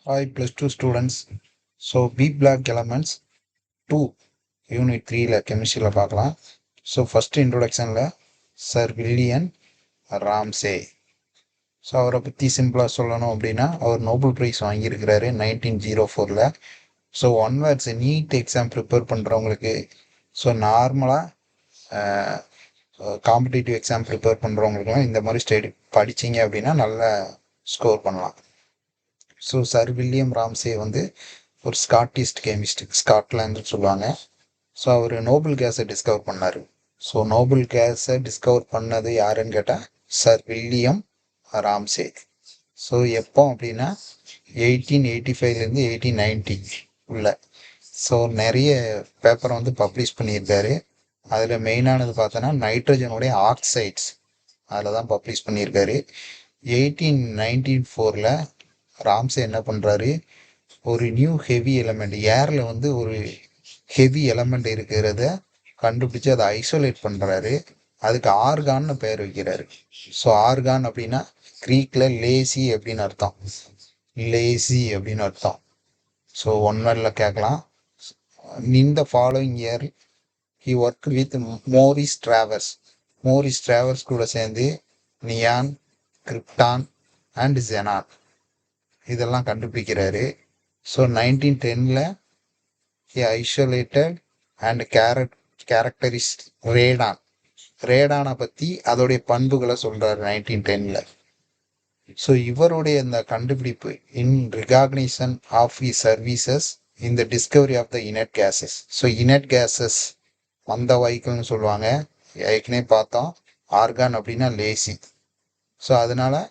Hi +2 students. So B block elements 2 unit 3ல கெமிஸ்ட்ரியில பார்க்கலாம். ஸோ ஃபர்ஸ்ட் இன்ட்ரோடக்ஷனில் சர் வில்லியம் ராம்சே. ஸோ அவரை பற்றி சிம்பிளாக சொல்லணும் அப்படின்னா அவர் நோபல் ப்ரைஸ் வாங்கியிருக்கிறாரு 1904ல். So one words NEET exam prepare பண்ணுறவங்களுக்கு, ஸோ நார்மலாக காம்படிட்டிவ் எக்ஸாம் ப்ரிப்பேர் பண்ணுறவங்களுக்குலாம் இந்த மாதிரி ஸ்டடி படிச்சிங்க அப்படின்னா நல்லா ஸ்கோர் பண்ணலாம். ஸோ சர் வில்லியம் ராம்சே வந்து ஒரு ஸ்காட்டிஸ்ட் கெமிஸ்ட், ஸ்காட்லாண்டுன்னு சொல்லுவாங்க. ஸோ அவர் நோபல் கேஸை டிஸ்கவர் பண்ணார். ஸோ நோபல் கேஸை டிஸ்கவர் பண்ணது யாருன்னு கேட்டால் சர் வில்லியம் ராம்சே. ஸோ எப்போ அப்படின்னா 1885லேருந்து 1890 உள்ள. ஸோ நிறைய பேப்பரை வந்து பப்ளிஷ் பண்ணியிருக்காரு. அதில் மெயினானது பார்த்தோன்னா நைட்ரஜனுடைய ஆக்சைட்ஸ் அதில் தான் பப்ளிஷ் பண்ணியிருக்காரு. 1894ல் ராம்சே என்ன பண்ணுறாரு, ஒரு நியூ ஹெவி எலமெண்ட், ஏரில் வந்து ஒரு ஹெவி எலமெண்ட் இருக்கிறத கண்டுபிடிச்சு அதை ஐசோலேட் பண்ணுறாரு. அதுக்கு ஆர்கான்னு பெயர் வைக்கிறாரு. ஸோ ஆர்கான் அப்படின்னா க்ரீக்கில் லேசி அப்படின்னு அர்த்தம். லேசி அப்படின்னு அர்த்தம். ஸோ ஒன் வேர்டில் கேட்கலாம். In the following year he work with Morris Travers. Morris Travers கூட சேர்ந்து நியான், கிரிப்டான் அண்ட் ஜெனான் இதெல்லாம் கண்டுபிடிக்கிறாரு. ஸோ 1910ல் ஐசோலேட்டட் அண்ட் கேரக்டரிஸ்ட் ரேடான். ரேடானை பற்றி அதோடைய பண்புகளை சொல்கிறார் 1910ல். ஸோ இவருடைய இந்த கண்டுபிடிப்பு in recognition of he services in the discovery of the inert gases. So inert gases மந்த வாயுக்கள்னு சொல்லுவாங்க, ஏற்கனவே பார்த்தோம். ஆர்கான் அப்படின்னா லேசி. ஸோ அதனால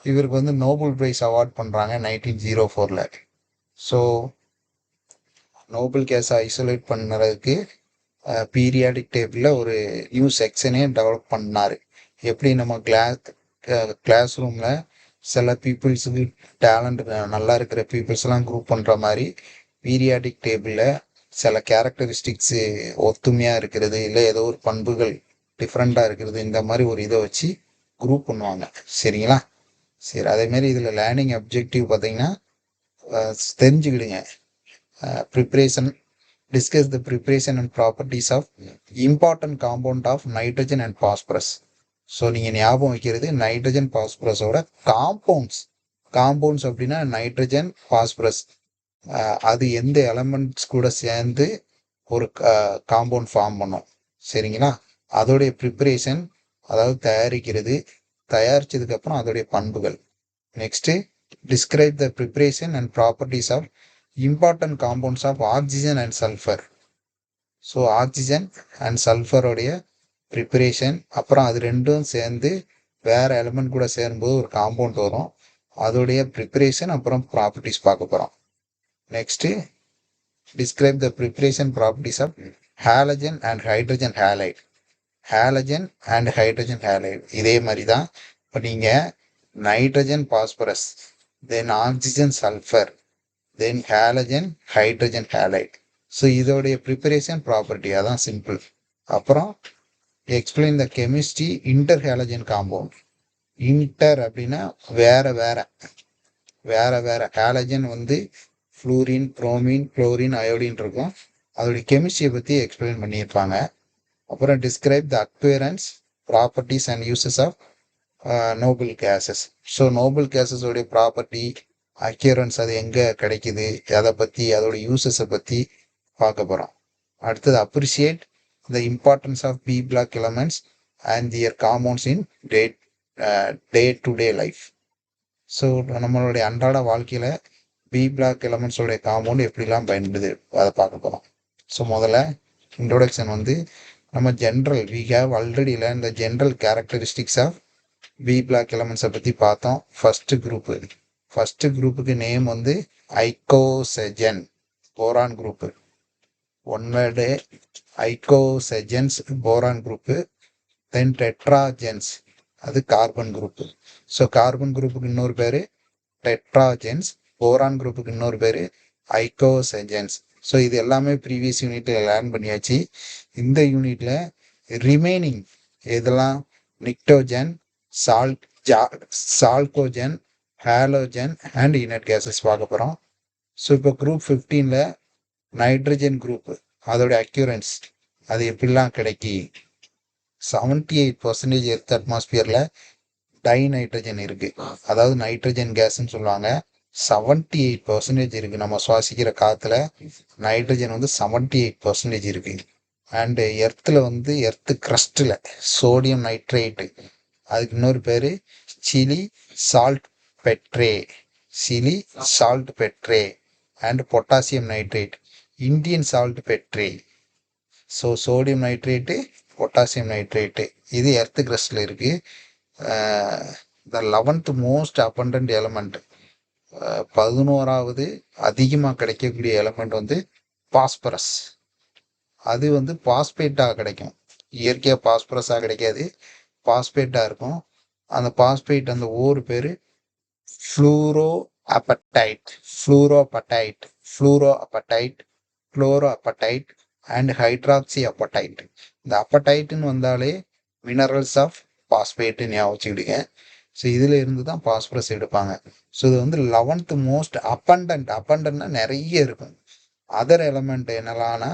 இவருக்கு வந்து நோபல் பிரைஸ் அவார்ட் பண்ணுறாங்க 1904ல். ஸோ நோபல் கேஸை ஐசோலேட் பண்ணுறதுக்கு பீரியாடிக் டேபிளில் ஒரு நியூ செக்ஷனே டெவலப் பண்ணார். எப்படி நம்ம கிளாஸ் ரூமில் சில பீப்புள்ஸுக்கு டேலண்ட் நல்லா இருக்கிற பீப்புள்ஸ்லாம் குரூப் பண்ணுற மாதிரி பீரியாடிக் டேபிளில் சில கேரக்டரிஸ்டிக்ஸு ஒத்துமையாக இருக்கிறது, இல்லை ஏதோ ஒரு பண்புகள் டிஃப்ரெண்ட்டாக இருக்கிறது, இந்த மாதிரி ஒரு இதை வச்சு குரூப் பண்ணுவாங்க. சரிங்களா? சரி, அதேமாரி இதில் லேர்னிங் அப்ஜெக்டிவ் பார்த்தீங்கன்னா தெரிஞ்சுக்கிடுங்க. Preparation, discuss the preparation and properties of important compound of nitrogen and phosphorus. So நீங்கள் ஞாபகம் வைக்கிறது நைட்ரஜன் பாஸ்பரஸோட காம்பவுண்ட்ஸ் அப்படின்னா நைட்ரஜன் பாஸ்பரஸ் அது எந்த எலமெண்ட்ஸ் கூட சேர்ந்து ஒரு காம்பவுண்ட் ஃபார்ம் பண்ணும். சரிங்களா? அதோடைய ப்ரிப்ரேஷன், அதாவது தயாரிக்கிறது, தயாரிச்சதுக்கப்புறம் அதோடைய பண்புகள். Next describe the preparation and properties of important compounds of oxygen and sulphur. So oxygen and சல்ஃபருடைய ப்ரிப்ரேஷன், அப்புறம் அது ரெண்டும் சேர்ந்து வேறு எலிமெண்ட் கூட சேரும்போது ஒரு காம்பவுண்ட் வரும், அதோடைய ப்ரிப்ரேஷன் அப்புறம் ப்ராப்பர்ட்டிஸ் பார்க்க போகிறோம். Next describe the preparation properties of halogen and hydrogen halide. Halogen and hydrogen halide இதே மாதிரி தான். இப்போ நீங்கள் nitrogen phosphorus, then oxygen sulphur, then halogen hydrogen halide. So இதோடைய ப்ரிப்பரேஷன் ப்ராப்பர்ட்டி அதான் சிம்பிள். அப்புறம் explain the chemistry inter halogen compound. Inter அப்படின்னா வேற வேற ஹேலஜன் வந்து ஃப்ளூரின், புரோமின், குளோரின், அயோடின் இருக்கும். அதோடைய கெமிஸ்ட்ரியை பற்றி எக்ஸ்பிளைன் பண்ணியிருப்பாங்க. அப்புறம் describe the occurrence, properties and uses of noble gases. So noble கேசஸோடைய ப்ராப்பர்ட்டி, அக்யூரன்ஸ், அது எங்கே கிடைக்குது, அதை பற்றி, அதோட யூசஸை பற்றி பார்க்க போகிறோம். அடுத்தது appreciate the importance of p block elements and their compounds in day to day life. So நம்மளுடைய அன்றாட வாழ்க்கையில் பி பிளாக் எலமெண்ட்ஸோடைய காம்பவுண்ட் எப்படிலாம் பயன்படுது அதை பார்க்க போகிறோம். ஸோ முதல்ல இன்ட்ரோடக்ஷன் வந்து நம்ம general, we have already learn the general characteristics of p block எலமெண்ட்ஸை பற்றி பார்த்தோம். ஃபஸ்ட்டு குரூப்புக்கு நேம் வந்து icosagen, boron group. One word icosagens boron group. Then tetragens, அது கார்பன் குரூப்பு. ஸோ கார்பன் குரூப்புக்கு இன்னொரு பேர் டெட்ராஜென்ஸ், போரான் குரூப்புக்கு இன்னொரு பேர் ஐகோசெஜன்ஸ். ஸோ இது எல்லாமே ப்ரீவியஸ் யூனிட்டில் லேர்ன் பண்ணியாச்சு. இந்த யூனிட்டில் ரிமைனிங் இதெல்லாம் pnictogen, chalcogen, halogen and inert gases பார்க்க போகிறோம். ஸோ இப்போ குரூப் 15ல் நைட்ரஜன் குரூப் அதோட அக்யூரன்ஸ் அது எப்படிலாம் கிடைக்கி 78% எர்த் அட்மாஸ்பியரில் டை நைட்ரஜன் இருக்குது. அதாவது நைட்ரஜன் கேஸ்ன்னு சொல்லுவாங்க. 78% இருக்குது. நம்ம சுவாசிக்கிற காற்றுல நைட்ரஜன் வந்து 78% இருக்குது. அண்டு எர்த்தில் வந்து எர்த்து க்ரஸ்ட்டில் சோடியம் நைட்ரேட்டு, அதுக்கு இன்னொரு பேர் Chile saltpetre, Chile saltpetre and potassium nitrate, Indian saltpetre. So sodium nitrate, potassium nitrate இது எர்த்து க்ரஸ்டில் இருக்குது. The 11th most abundant element, 11வது அதிகமாக கிடைக்கக்கூடிய எலமெண்ட் வந்து பாஸ்பரஸ். அது வந்து பாஸ்பேட்டாக கிடைக்கும். இயற்கையாக பாஸ்பரஸாக கிடைக்காது, பாஸ்பேட்டாக இருக்கும். அந்த பாஸ்பேட் அந்த ஓர் பேர் fluoro apatite, fluorapatite, fluoro apatite and hydroxy apatite. இந்த அப்படைட்டுன்னு வந்தாலே மினரல்ஸ் ஆஃப் பாஸ்பேட்டு ஞாபகம் வச்சுக்கிடுங்க. ஸோ இதில் இருந்து தான் பாஸ்பரஸ் எடுப்பாங்க. ஸோ இது வந்து 11th மோஸ்ட் அப்பண்டன்ட்னா நிறைய இருக்கும். அதர் எலமெண்ட் என்னலான்னா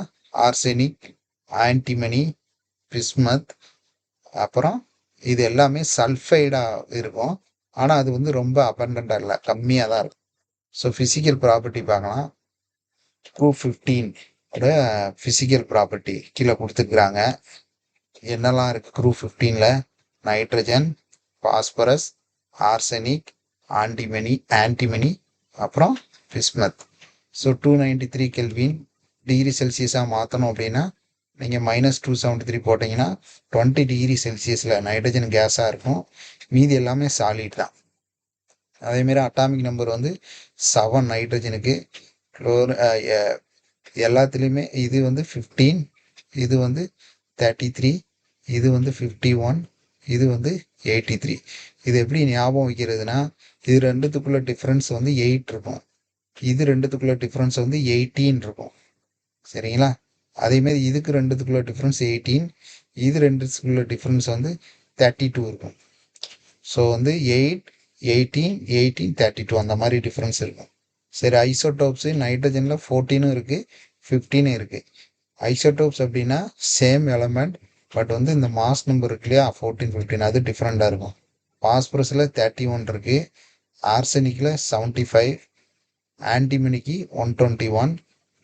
ஆர்செனிக், ஆன்டிமனி, பிஸ்மத், அப்புறம் இது எல்லாமே சல்ஃபைடாக இருக்கும். ஆனால் அது வந்து ரொம்ப abundant இல்லை, கம்மியாக தான் இருக்கும். ஸோ ஃபிசிக்கல் ப்ராப்பர்ட்டி பார்க்கலாம். குரூப் 15 ஃபிசிக்கல் ப்ராப்பர்ட்டி கீழே கொடுத்துருக்குறாங்க. என்னெல்லாம் இருக்குது குரூப் 15ல்? நைட்ரஜன், பாஸ்பரஸ், ஆர்செனிக், ஆன்டிமனி, அப்புறம் பிஸ்மத். ஸோ 293 கெல்வின் டிகிரி செல்சியஸாக மாற்றணும் அப்படின்னா நீங்கள் -273 போட்டிங்கன்னா 20 டிகிரி செல்சியஸில் நைட்ரஜன் கேஸாக இருக்கும். மீதி எல்லாமே சாலிட் தான். அதேமாரி அட்டாமிக் நம்பர் வந்து 7 நைட்ரஜனுக்கு, எல்லாத்துலேயுமே இது வந்து 15, இது வந்து 33, இது வந்து 51, இது வந்து 83. இது எப்படி ஞாபகம் வைக்கிறதுனா, இது ரெண்டுத்துக்குள்ள டிஃப்ரென்ஸ் வந்து 8 இருக்கும், இது ரெண்டுத்துக்குள்ள டிஃப்ரென்ஸ் வந்து 18 இருக்கும். சரிங்களா? அதேமாரி இதுக்கு ரெண்டுத்துக்குள்ள டிஃப்ரென்ஸ் 18, இது ரெண்டுத்துக்குள்ள டிஃப்ரென்ஸ் வந்து 32 இருக்கும். ஸோ வந்து 8, 18, 18, 32 அந்த மாதிரி டிஃப்ரென்ஸ் இருக்கும். சரி, ஐசோடோப்ஸு நைட்ரஜனில் 14 இருக்குது, 15 இருக்குது. ஐசோடோப்ஸ் அப்படின்னா சேம் எலமெண்ட், பட் வந்து இந்த மாஸ் நம்பர் இருக்கு இல்லையா, 14, 15 அது டிஃப்ரெண்ட்டாக இருக்கும். பாஸ்பரஸில் 31 இருக்குது, ஆர்சனிக்கில் 75, ஆன்டிமனிக்கு 121,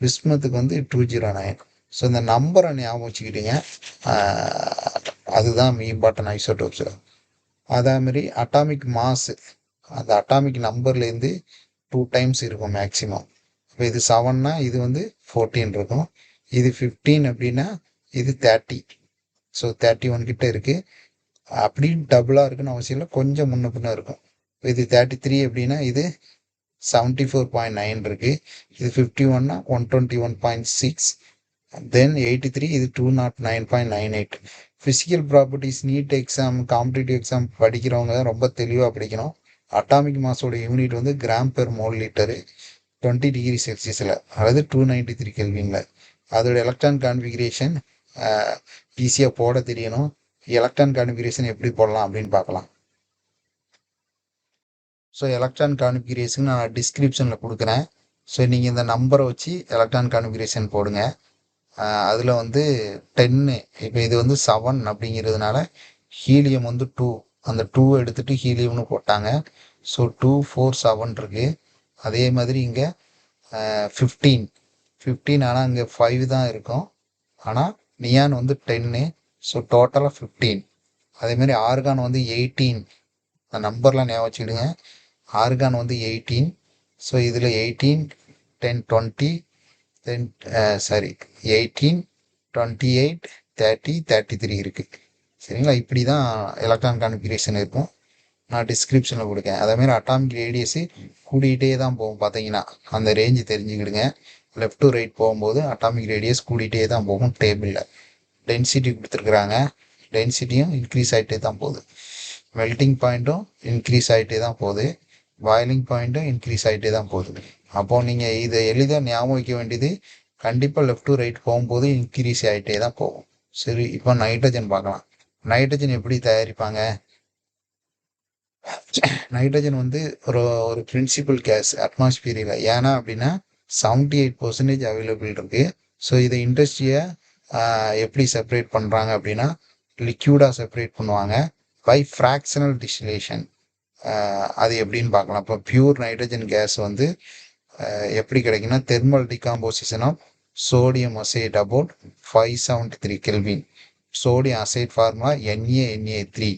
பிஸ்மத்துக்கு வந்து 209. ஸோ இந்த நம்பரை ஞாபகம் வச்சுக்கிட்டீங்க, அதுதான் இம்பார்ட்டன்ட் ஐசோடோப்ஸில். அதேமாரி அட்டாமிக் மாஸு, அந்த அட்டாமிக் நம்பர்லேருந்து 2 டைம்ஸ் இருக்கும் மேக்ஸிமம். இப்போ இது 7னா இது வந்து 14 இருக்கும், இது 15 அப்படின்னா இது 30. ஸோ 31 கிட்ட இருக்குது. அப்படின்னு டபுளாக இருக்குன்னு அவசியம் இல்லை, கொஞ்சம் முன்ன பின்ன இருக்கும். இது 33 அப்படின்னா இது 74.9 இருக்குது, இது 51னா 121.6, தென் 83 இது 209.98. Physical properties NEET exam, competitive exam படிக்கிறவங்க ரொம்ப தெளிவாக படிக்கணும். அட்டாமிக் மாஸோட யூனிட் வந்து gram per mole litre, 20 degree செல்சியஸில், அதாவது 293 கெல்வினில். அதோட எலக்ட்ரான் கான்ஃபிகரேஷன் ஈஸியாக போட தெரியணும். எலக்ட்ரான் கான்ஃபிகரேஷன் எப்படி போடலாம் அப்படின்னு பார்க்கலாம். ஸோ எலக்ட்ரான் கான்ஃபிகரேஷன் நான் டிஸ்கிரிப்ஷனில் கொடுக்குறேன். ஸோ நீங்கள் இந்த நம்பரை வச்சு எலக்ட்ரான் கான்ஃபிகரேஷன் போடுங்க. அதில் வந்து 10, இப்போ இது வந்து 7 அப்படிங்கிறதுனால ஹீலியம் வந்து 2, அந்த 2 எடுத்துகிட்டு ஹீலியம்னு போட்டாங்க. ஸோ 2, 4, 7 இருக்குது. அதே மாதிரி இங்கே 15, ஆனால் இங்கே 5 தான் இருக்கும், ஆனால் நியான் வந்து 10. ஸோ டோட்டலாக 15. அதேமாதிரி ஆர்கான் வந்து 18, அந்த நம்பர்லாம் ஞாபகம் வச்சுக்கிடுங்க. ஆர்கான் வந்து 18. ஸோ இதில் 18, 10, 20, தென் 18, 28, 30, 33 இருக்குது. சரிங்களா? இப்படி தான் எலக்ட்ரான் கான்ஃபிகரேஷன் இருக்கும். நான் டிஸ்கிரிப்ஷனில் கொடுக்கேன். அதேமாதிரி அட்டாமிக் ரேடியஸு கூடிகிட்டே தான் போகும். பார்த்தீங்கன்னா அந்த ரேஞ்சு தெரிஞ்சுக்கிடுங்க. லெஃப்ட் டு ரைட் போகும்போது அட்டாமிக் ரேடியஸ் கூடிகிட்டே தான் போகும். டேபிளில் டென்சிட்டி கொடுத்துருக்குறாங்க, டென்சிட்டியும் இன்க்ரீஸ் ஆகிட்டே தான் போகுது. மெல்டிங் பாயிண்ட்டும் இன்க்ரீஸ் ஆகிட்டே தான் போகுது, பாயிலிங் பாயிண்ட்டும் இன்க்ரீஸ் ஆகிட்டே தான் போகுது. அப்போது நீங்கள் இதை எளிதாக ஞாபகம் வைக்க வேண்டியது, கண்டிப்பாக லெஃப்ட் டு ரைட் போகும்போது இன்க்ரீஸ் ஆகிட்டே தான் போகும். சரி, இப்போ நைட்ரஜன் பார்க்கலாம். நைட்ரஜன் எப்படி தயாரிப்பாங்க? நைட்ரஜன் வந்து ஒரு ஒரு பிரின்சிபல் கேஸ் அட்மாஸ்பியரில். ஏன்னா அப்படின்னா 78% அவைலபிள் இருக்கு. ஸோ இதை இண்டஸ்ட்ரியை எப்படி செப்பரேட் பண்ணுறாங்க அப்படின்னா லிக்யூடாக செப்பரேட் பண்ணுவாங்க பை ஃப்ராக்ஷனல் டிஸ்டிலேஷன். அது எப்படின்னு பார்க்கலாம். இப்போ பியூர் நைட்ரஜன் கேஸ் வந்து எப்படி கிடைக்குன்னா thermal decomposition of sodium azide about 573 kelvin. Sodium azide formula NaNa3.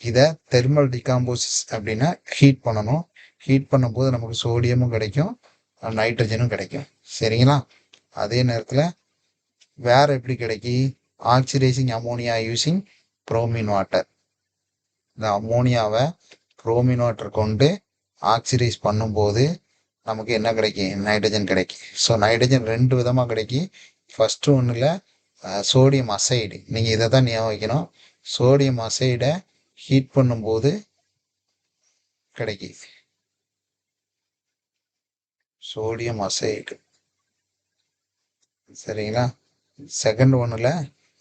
இதை தெர்மல் டிகாம்போசிஸ் அப்படின்னா ஹீட் பண்ணணும். ஹீட் பண்ணும்போது நமக்கு சோடியமும் கிடைக்கும், நைட்ரஜனும் கிடைக்கும். சரிங்களா? அதே நேரத்தில் வேற எப்படி கிடைக்கி? Oxidising ammonia using bromine water. இந்த அமோனியாவை புரோமின் வாட்டர் கொண்டு ஆக்சிடைஸ் பண்ணும்போது நமக்கு என்ன கிடைக்கும்? நைட்ரஜன் கிடைக்கும். ஸோ நைட்ரஜன் 2 விதமாக கிடைக்கி. ஃபஸ்ட்டு ஒன்றில் சோடியம் அசைடு. நீங்கள் இதை தான் ஞாபகம் வைக்கணும். சோடியம் அசைடை ஹீட் பண்ணும்போது கிடைக்கி. Sodium azide. சரிங்களா? செகண்ட் ஒன்றில்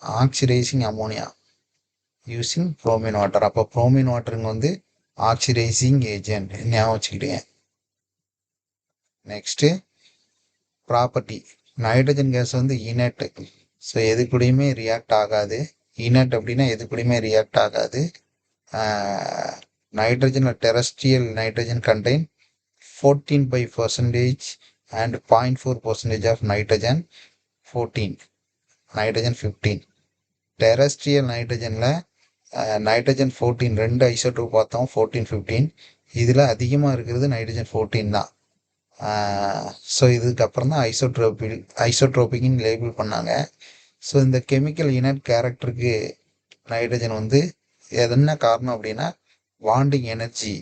oxidising ammonia using bromine water. அப்போ புரோமின் வாட்டருங்க வந்து ஆக்சிடைசிங் ஏஜென்ட், ஞாபகம் வச்சுக்கிட்டீங்க. Next property. நைட்ரஜன் கேஸ் வந்து இனட். ஸோ எது கூடயுமே ரியாக்ட் ஆகாது. இனட் அப்படின்னா எது கூடயுமே ரியாக்ட் ஆகாது. Nitrogen terrestrial nitrogen contain 14% and 0.4% of nitrogen 14, nitrogen 15. Terrestrial நைட்ரஜனில் நைட்ரஜன் 14 2 ஐசோட்ரோப் பார்த்தோம், 14 15. இதில் அதிகமாக இருக்கிறது நைட்ரஜன் 14 தான். ஸோ இதுக்கப்புறம் தான் ஐசோட்ரோபிக்னு லேபிள் பண்ணாங்க. ஸோ இந்த கெமிக்கல் இனட் கேரக்டருக்கு நைட்ரஜன் வந்து என்ன காரணம் அப்படின்னா பாண்டிங் எனர்ஜி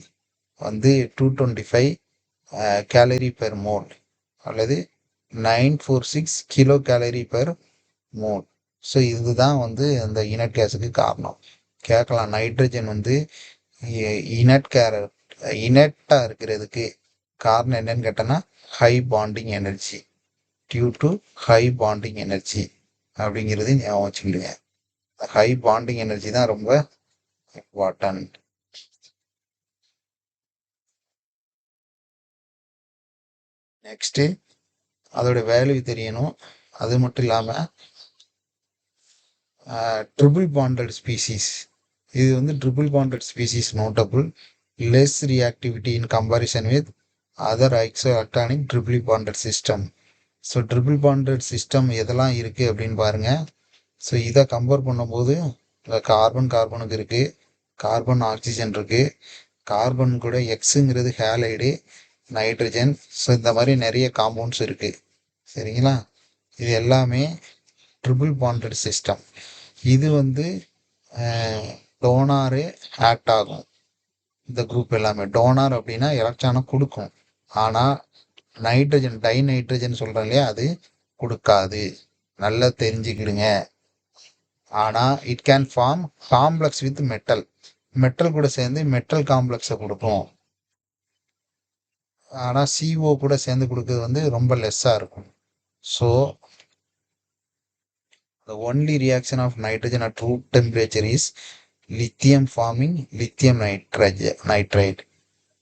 வந்து 225 கேலரி பெர் மோல் அல்லது 946 kilo gallery per mole. So இதுதான் வந்து அந்த இனட் கேஸுக்கு காரணம். கேட்கலாம், நைட்ரஜன் வந்து இனட்டாக இருக்கிறதுக்கு காரணம் என்னன்னு கேட்டோன்னா high bonding energy, due to high bonding energy அப்படிங்கிறது ஞாபகம் வச்சுக்கிடுங்க. ஹை பாண்டிங் எனர்ஜி தான் ரொம்ப இம்பார்ட்டன்ட். நெக்ஸ்ட்டு அதோட வேல்யூ தெரியணும். அது மட்டும் இல்லாமல் ட்ரிபிள் பாண்டட் ஸ்பீசிஸ். இது வந்து triple bonded species notable less reactivity in comparison with other isoelectronic triple bonded system. So triple bonded system எதெல்லாம் இருக்குது அப்படின்னு பாருங்கள். ஸோ இதை கம்பேர் பண்ணும்போது கார்பனுக்கு இருக்குது, கார்பன் ஆக்சிஜன் இருக்குது, கார்பன் கூட எக்ஸுங்கிறது ஹேலைடு, நைட்ரஜன். ஸோ இந்த மாதிரி நிறைய காம்பவுண்ட்ஸ் இருக்குது. சரிங்களா? இது எல்லாமே ட்ரிபிள் பாண்டட் சிஸ்டம். இது வந்து டோனாரு ஆக்ட் ஆகும். இந்த குரூப் எல்லாமே டோனார் அப்படின்னா எலக்ட்ரானை கொடுக்கும். ஆனால் நைட்ரஜன் டைநைட்ரஜன் சொல்கிறோம் இல்லையா, அது கொடுக்காது. நல்லா தெரிஞ்சுக்கிடுங்க. ஆனால் it can form complex with metal. Metal கூட சேர்ந்து மெட்டல் காம்ப்ளெக்ஸை கொடுக்கும். ஆனால் CO கூட சேர்ந்து கொடுக்குறது வந்து ரொம்ப லெஸ்ஸாக இருக்கும். So the only reaction of nitrogen at room temperature is lithium forming lithium nitride.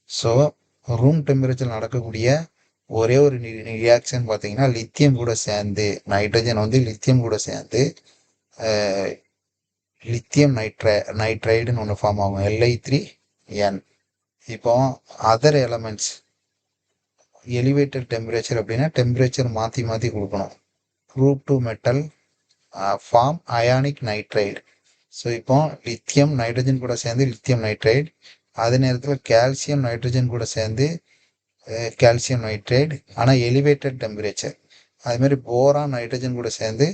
So room temperature நடக்கக்கூடிய ஒரே ஒரு ரியாக்ஷன் பார்த்தீங்கன்னா லித்தியம் கூட சேர்ந்து, நைட்ரஜன் வந்து லித்தியம் கூட சேர்ந்து லித்தியம் நைட்ரைடுன்னு ஒன்று ஃபார்ம் ஆகும், Li3n. இப்போ அதர் எலமெண்ட்ஸ் எலிவேட்டட் டெம்பரேச்சர் அப்படின்னா டெம்பரேச்சர் மாற்றி மாற்றி கொடுக்கணும். Group 2 metal form ionic nitride. So இப்போ லித்தியம் நைட்ரஜன் கூட சேர்ந்து லித்தியம் நைட்ரைடு, அதே நேரத்தில் கால்சியம் நைட்ரஜன் கூட சேர்ந்து கால்சியம் நைட்ரைடு, ஆனால் எலிவேட்டட் டெம்பரேச்சர். அதுமாதிரி போரான் நைட்ரஜன் கூட சேர்ந்து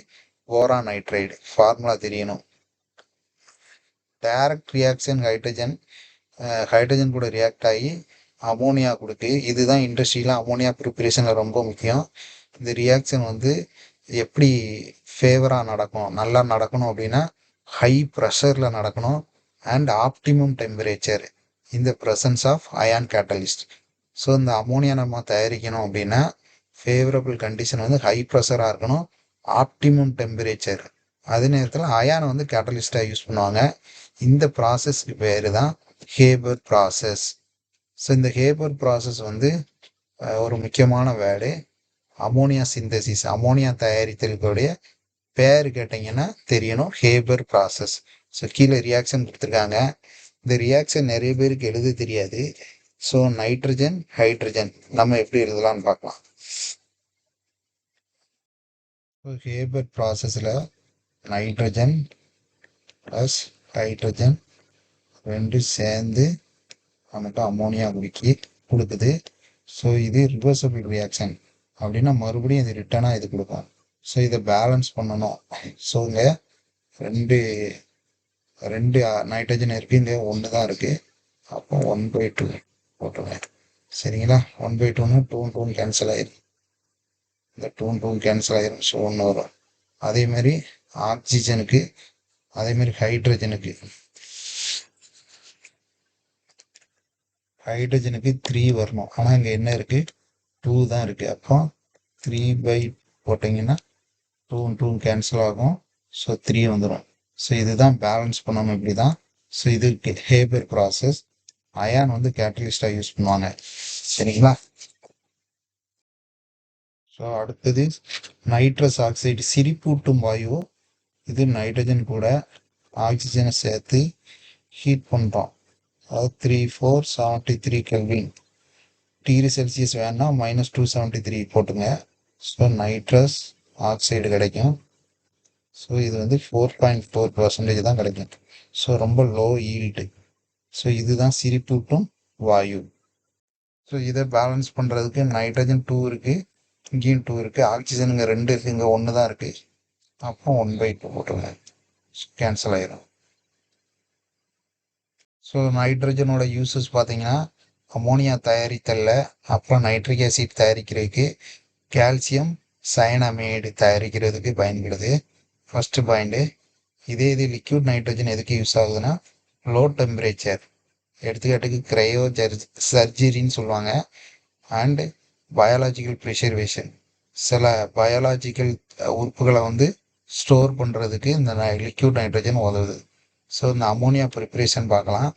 போரான் நைட்ரைடு. ஃபார்முலா தெரியணும். டைரக்ட் ரியாக்ஷன் ஹைட்ரஜன் கூட ரியாக்ட் ஆகி அமோனியா கொடுக்கு. இதுதான் இண்டஸ்ட்ரியில் அமோனியா ப்ரிப்பரேஷனில் ரொம்ப முக்கியம். இந்த ரியாக்ஷன் வந்து எப்படி ஃபேவராக நடக்கும், நல்லா நடக்கணும் அப்படின்னா ஹை ப்ரெஷரில் நடக்கணும் அண்ட் ஆப்டிமம் டெம்பரேச்சர் இந்த presence of iron catalyst. So இந்த அமோனியா நம்ம தயாரிக்கணும் அப்படின்னா ஃபேவரபிள் கண்டிஷன் வந்து ஹை ப்ரெஷராக இருக்கணும், ஆப்டிமம் டெம்பரேச்சர். அதே நேரத்தில் அயானை வந்து கேட்டலிஸ்டாக யூஸ் பண்ணுவாங்க. இந்த ப்ராசஸ்க்கு பேர் தான் ஹேபர் ப்ராசஸ். ஸோ இந்த ஹேபர் ப்ராசஸ் வந்து ஒரு முக்கியமான வேர்டு. அமோனியா சிந்தசிஸ், அமோனியா தயாரித்தலுடைய பேர் கேட்டிங்கன்னா தெரியணும், ஹேபர் ப்ராசஸ். ஸோ கீழே ரியாக்ஷன் கொடுத்துருக்காங்க. இந்த ரியாக்ஷன் நிறைய பேருக்கு எழுத தெரியாது. ஸோ நைட்ரஜன் ஹைட்ரஜன் நம்ம எப்படி எழுதலாம்னு பார்க்கலாம். ஹேபர் ப்ராசஸில் நைட்ரஜன் ப்ளஸ் ஹைட்ரஜன் ரெண்டு சேர்ந்து நமக்கு அமோனியா கொடுக்குது. ஸோ இது ரிவர்சபிள் ரியாக்ஷன் அப்படின்னா மறுபடியும் இது ரிட்டர்னாக இது கொடுக்கும். ஸோ இதை பேலன்ஸ் பண்ணணும். ஸோ இங்கே ரெண்டு ரெண்டு நைட்ரஜன் இருக்குது, இங்கே ஒன்று தான் இருக்குது. அப்போ 1/2 போட்டுருவேன். சரிங்களா? 1/2ன்னு 2 கேன்சல் ஆயிரும். இந்த 2 கேன்சல் ஆயிரும். ஸோ 1 வரும். அதேமாரி ஆக்சிஜனுக்கு, அதேமாரி ஹைட்ரஜனுக்கு 3 வரணும். ஆனால் இங்கே என்ன இருக்குது? 2 தான் இருக்குது. அப்போ 3 போட்டிங்கன்னா 2 கேன்சல் ஆகும். ஸோ 3 வந்துடும். ஸோ இதுதான் பேலன்ஸ் பண்ணணும், இப்படி தான். ஸோ இது ஹேபர் ப்ராசஸ். அயான் வந்து கேட்டலிஸ்டாக யூஸ் பண்ணுவாங்க. சரிங்களா? ஸோ அடுத்தது நைட்ரஸ் ஆக்சைடு, சிரிப்பூட்டும் வாயு. இது நைட்ரஜன் கூட ஆக்சிஜனை சேர்த்து ஹீட் பண்ணுறோம். அதாவது 3473 கெல்வின். டிகிரி செல்சியஸ் வேணா -273 போட்டுங்க. ஸோ நைட்ரஸ் ஆக்சைடு கிடைக்கும். ஸோ இது வந்து 4.4% தான் கிடைக்கும். ஸோ ரொம்ப லோ ஈல்டு. ஸோ இதுதான் சிரிப்பூட்டும் வாயு. ஸோ இதை பேலன்ஸ் பண்ணுறதுக்கு நைட்ரஜன் 2 இருக்குது, இங்கேயும் 2 இருக்குது, ஆக்சிஜன் இங்கே 2 இருக்குது, இங்கே 1 தான் இருக்குது. அப்போ 1/2 போட்டுருங்க. கேன்சல் ஆயிரும். ஸோ நைட்ரஜனோட யூசஸ் பார்த்தீங்கன்னா அமோனியா தயாரித்தலில், அப்புறம் நைட்ரிக் ஆசிட் தயாரிக்கிறதுக்கு, கால்சியம் சயனமைடு தயாரிக்கிறதுக்கு பயன்படுது. First point. இதே இது லிக்விட் நைட்ரஜன் எதுக்கு யூஸ் ஆகுதுன்னா லோ டெம்பரேச்சர், எடுத்துக்காட்டுக்கு க்ரையோ சர்ஜரின்னு சொல்லுவாங்க. அண்டு பயாலாஜிக்கல் ப்ரிசர்வேஷன், சில பயாலாஜிக்கல் உறுப்புகளை வந்து ஸ்டோர் பண்ணுறதுக்கு இந்த லிக்விட் நைட்ரஜன் உதவுது. ஸோ இந்த அமோனியா ப்ரிப்ரேஷன் பார்க்கலாம்.